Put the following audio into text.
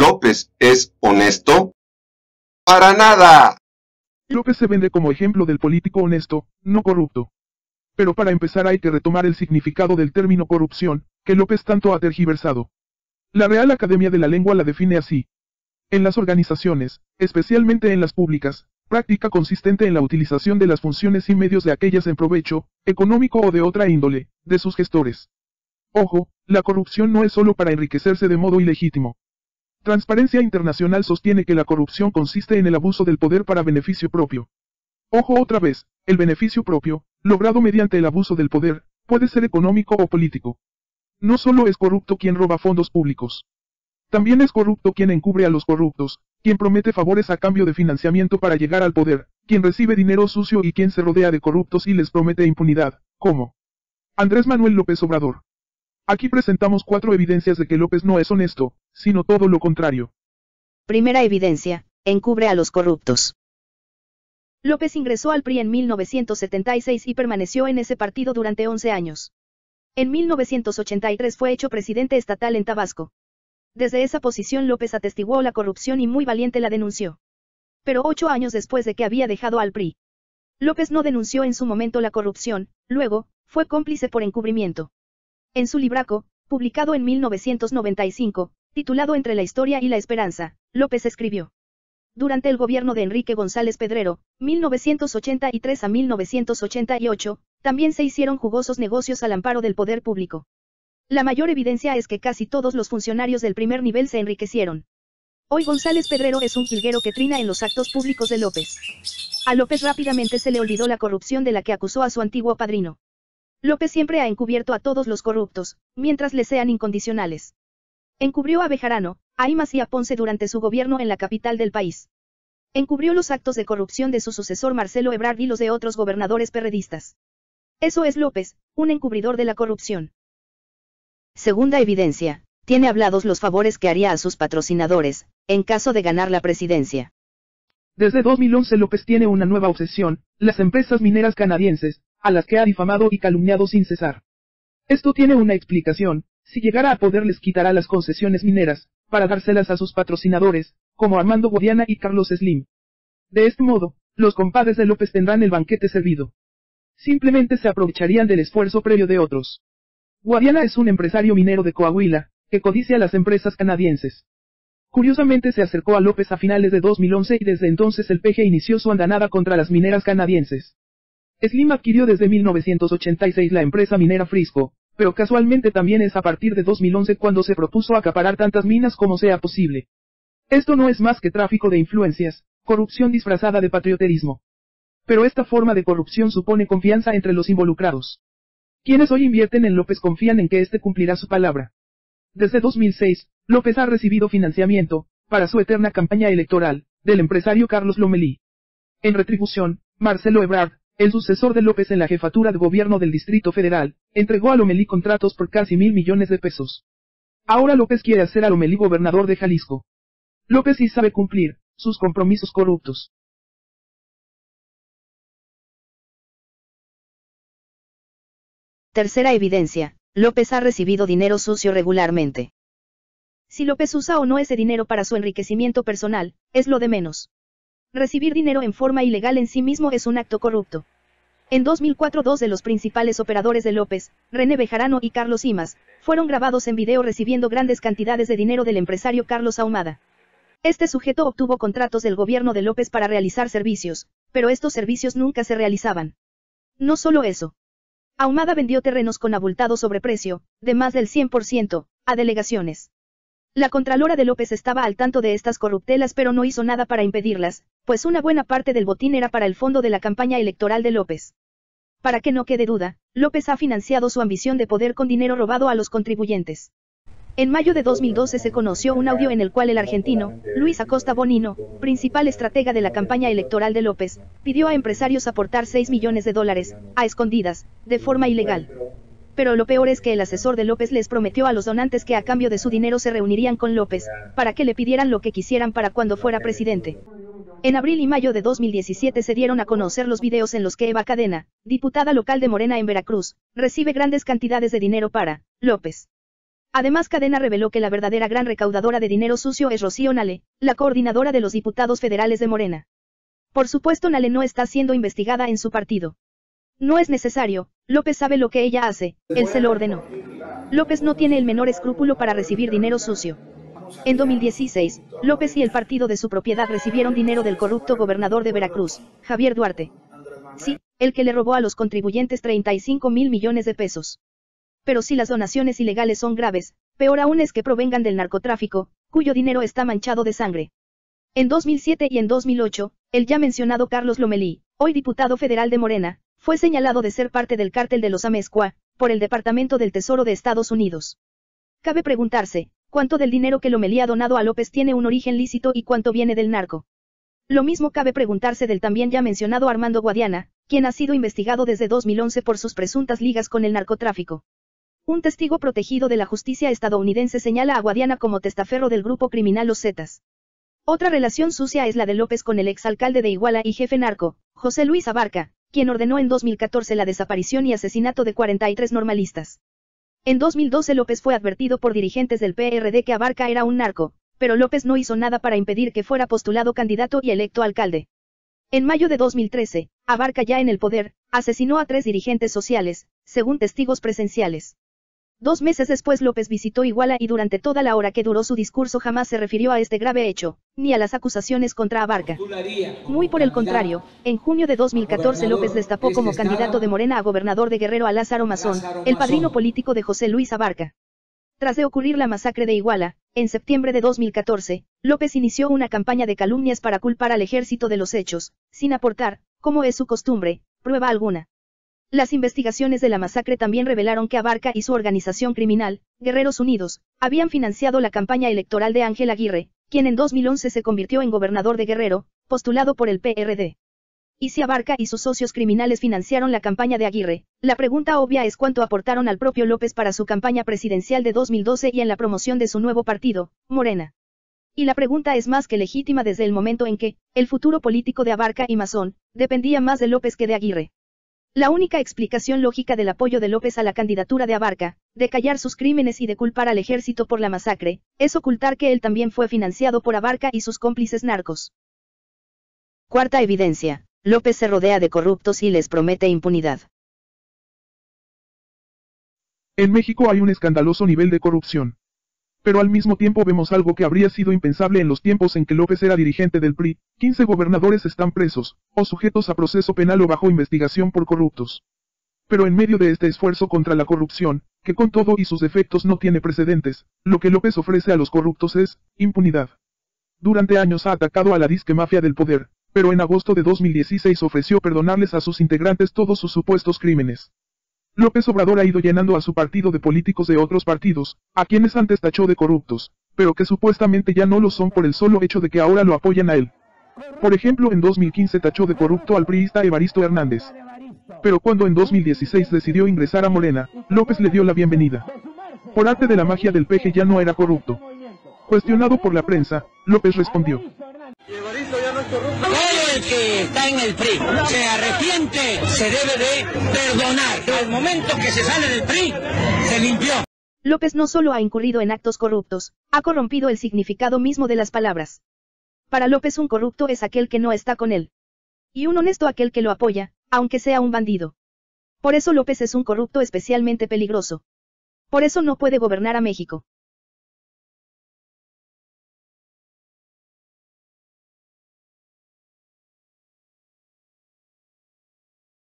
¿López es honesto? ¡Para nada! López se vende como ejemplo del político honesto, no corrupto. Pero para empezar hay que retomar el significado del término corrupción, que López tanto ha tergiversado. La Real Academia de la Lengua la define así. En las organizaciones, especialmente en las públicas, práctica consistente en la utilización de las funciones y medios de aquellas en provecho, económico o de otra índole, de sus gestores. Ojo, la corrupción no es solo para enriquecerse de modo ilegítimo. Transparencia Internacional sostiene que la corrupción consiste en el abuso del poder para beneficio propio. Ojo otra vez, el beneficio propio, logrado mediante el abuso del poder, puede ser económico o político. No solo es corrupto quien roba fondos públicos. También es corrupto quien encubre a los corruptos, quien promete favores a cambio de financiamiento para llegar al poder, quien recibe dinero sucio y quien se rodea de corruptos y les promete impunidad, como Andrés Manuel López Obrador. Aquí presentamos 4 evidencias de que López no es honesto, sino todo lo contrario. Primera evidencia, encubre a los corruptos. López ingresó al PRI en 1976 y permaneció en ese partido durante 11 años. En 1983 fue hecho presidente estatal en Tabasco. Desde esa posición López atestiguó la corrupción y muy valiente la denunció. Pero 8 años después de que había dejado al PRI, López no denunció en su momento la corrupción, luego, fue cómplice por encubrimiento. En su libraco, publicado en 1995, titulado Entre la historia y la esperanza, López escribió: durante el gobierno de Enrique González Pedrero, 1983 a 1988, también se hicieron jugosos negocios al amparo del poder público. La mayor evidencia es que casi todos los funcionarios del primer nivel se enriquecieron. Hoy González Pedrero es un jilguero que trina en los actos públicos de López. A López rápidamente se le olvidó la corrupción de la que acusó a su antiguo padrino. López siempre ha encubierto a todos los corruptos, mientras les sean incondicionales. Encubrió a Bejarano, a Imaz y a Ponce durante su gobierno en la capital del país. Encubrió los actos de corrupción de su sucesor Marcelo Ebrard y los de otros gobernadores perredistas. Eso es López, un encubridor de la corrupción. Segunda evidencia, tiene hablados los favores que haría a sus patrocinadores, en caso de ganar la presidencia. Desde 2011 López tiene una nueva obsesión, las empresas mineras canadienses, a las que ha difamado y calumniado sin cesar. Esto tiene una explicación: si llegara a poder les quitará las concesiones mineras, para dárselas a sus patrocinadores, como Armando Guadiana y Carlos Slim. De este modo, los compadres de López tendrán el banquete servido. Simplemente se aprovecharían del esfuerzo previo de otros. Guadiana es un empresario minero de Coahuila, que codicia a las empresas canadienses. Curiosamente se acercó a López a finales de 2011 y desde entonces el PG inició su andanada contra las mineras canadienses. Slim adquirió desde 1986 la empresa minera Frisco, pero casualmente también es a partir de 2011 cuando se propuso acaparar tantas minas como sea posible. Esto no es más que tráfico de influencias, corrupción disfrazada de patrioterismo. Pero esta forma de corrupción supone confianza entre los involucrados. Quienes hoy invierten en López confían en que éste cumplirá su palabra. Desde 2006, López ha recibido financiamiento, para su eterna campaña electoral, del empresario Carlos Lomelí. En retribución, Marcelo Ebrard, el sucesor de López en la jefatura de gobierno del Distrito Federal, entregó a Lomelí contratos por casi 1.000 millones de pesos. Ahora López quiere hacer a Lomelí gobernador de Jalisco. López sí sabe cumplir sus compromisos corruptos. Tercera evidencia, López ha recibido dinero sucio regularmente. Si López usa o no ese dinero para su enriquecimiento personal, es lo de menos. Recibir dinero en forma ilegal en sí mismo es un acto corrupto. En 2004 dos de los principales operadores de López, René Bejarano y Carlos Imaz, fueron grabados en video recibiendo grandes cantidades de dinero del empresario Carlos Ahumada. Este sujeto obtuvo contratos del gobierno de López para realizar servicios, pero estos servicios nunca se realizaban. No solo eso. Ahumada vendió terrenos con abultado sobreprecio, de más del 100%, a delegaciones. La Contralora de López estaba al tanto de estas corruptelas pero no hizo nada para impedirlas, pues una buena parte del botín era para el fondo de la campaña electoral de López. Para que no quede duda, López ha financiado su ambición de poder con dinero robado a los contribuyentes. En mayo de 2012 se conoció un audio en el cual el argentino, Luis Acosta Bonino, principal estratega de la campaña electoral de López, pidió a empresarios aportar $6 millones, a escondidas, de forma ilegal. Pero lo peor es que el asesor de López les prometió a los donantes que a cambio de su dinero se reunirían con López, para que le pidieran lo que quisieran para cuando fuera presidente. En abril y mayo de 2017 se dieron a conocer los videos en los que Eva Cadena, diputada local de Morena en Veracruz, recibe grandes cantidades de dinero para López. Además, Cadena reveló que la verdadera gran recaudadora de dinero sucio es Rocío Nale, la coordinadora de los diputados federales de Morena. Por supuesto, Nale no está siendo investigada en su partido. No es necesario, López sabe lo que ella hace, él se lo ordenó. López no tiene el menor escrúpulo para recibir dinero sucio. En 2016, López y el partido de su propiedad recibieron dinero del corrupto gobernador de Veracruz, Javier Duarte. Sí, el que le robó a los contribuyentes 35.000 millones de pesos. Pero si las donaciones ilegales son graves, peor aún es que provengan del narcotráfico, cuyo dinero está manchado de sangre. En 2007 y en 2008, el ya mencionado Carlos Lomelí, hoy diputado federal de Morena, fue señalado de ser parte del cártel de los Amezcua, por el Departamento del Tesoro de Estados Unidos. Cabe preguntarse, ¿cuánto del dinero que Lomelí ha donado a López tiene un origen lícito y cuánto viene del narco? Lo mismo cabe preguntarse del también ya mencionado Armando Guadiana, quien ha sido investigado desde 2011 por sus presuntas ligas con el narcotráfico. Un testigo protegido de la justicia estadounidense señala a Guadiana como testaferro del grupo criminal Los Zetas. Otra relación sucia es la de López con el exalcalde de Iguala y jefe narco, José Luis Abarca, quien ordenó en 2014 la desaparición y asesinato de 43 normalistas. En 2012 López fue advertido por dirigentes del PRD que Abarca era un narco, pero López no hizo nada para impedir que fuera postulado candidato y electo alcalde. En mayo de 2013, Abarca, ya en el poder, asesinó a 3 dirigentes sociales, según testigos presenciales. 2 meses después López visitó Iguala y durante toda la hora que duró su discurso jamás se refirió a este grave hecho, ni a las acusaciones contra Abarca. Muy por el contrario, en junio de 2014 López destapó como candidato de Morena a gobernador de Guerrero a Lázaro Mazón, el padrino político de José Luis Abarca. Tras de ocurrir la masacre de Iguala, en septiembre de 2014, López inició una campaña de calumnias para culpar al ejército de los hechos, sin aportar, como es su costumbre, prueba alguna. Las investigaciones de la masacre también revelaron que Abarca y su organización criminal, Guerreros Unidos, habían financiado la campaña electoral de Ángel Aguirre, quien en 2011 se convirtió en gobernador de Guerrero, postulado por el PRD. Y si Abarca y sus socios criminales financiaron la campaña de Aguirre, la pregunta obvia es cuánto aportaron al propio López para su campaña presidencial de 2012 y en la promoción de su nuevo partido, Morena. Y la pregunta es más que legítima desde el momento en que, el futuro político de Abarca y Mazón, dependía más de López que de Aguirre. La única explicación lógica del apoyo de López a la candidatura de Abarca, de callar sus crímenes y de culpar al ejército por la masacre, es ocultar que él también fue financiado por Abarca y sus cómplices narcos. Cuarta evidencia, López se rodea de corruptos y les promete impunidad. En México hay un escandaloso nivel de corrupción. Pero al mismo tiempo vemos algo que habría sido impensable en los tiempos en que López era dirigente del PRI, 15 gobernadores están presos, o sujetos a proceso penal o bajo investigación por corruptos. Pero en medio de este esfuerzo contra la corrupción, que con todo y sus defectos no tiene precedentes, lo que López ofrece a los corruptos es impunidad. Durante años ha atacado a la disque mafia del poder, pero en agosto de 2016 ofreció perdonarles a sus integrantes todos sus supuestos crímenes. López Obrador ha ido llenando a su partido de políticos de otros partidos, a quienes antes tachó de corruptos, pero que supuestamente ya no lo son por el solo hecho de que ahora lo apoyan a él. Por ejemplo, en 2015 tachó de corrupto al priista Evaristo Hernández. Pero cuando en 2016 decidió ingresar a Morena, López le dio la bienvenida. Por arte de la magia del peje ya no era corrupto. Cuestionado por la prensa, López respondió: todo el que está en el PRI se arrepiente, se debe de perdonar. Al momento que se sale del PRI, se limpió. López no solo ha incurrido en actos corruptos, ha corrompido el significado mismo de las palabras. Para López un corrupto es aquel que no está con él. Y un honesto aquel que lo apoya, aunque sea un bandido. Por eso López es un corrupto especialmente peligroso. Por eso no puede gobernar a México.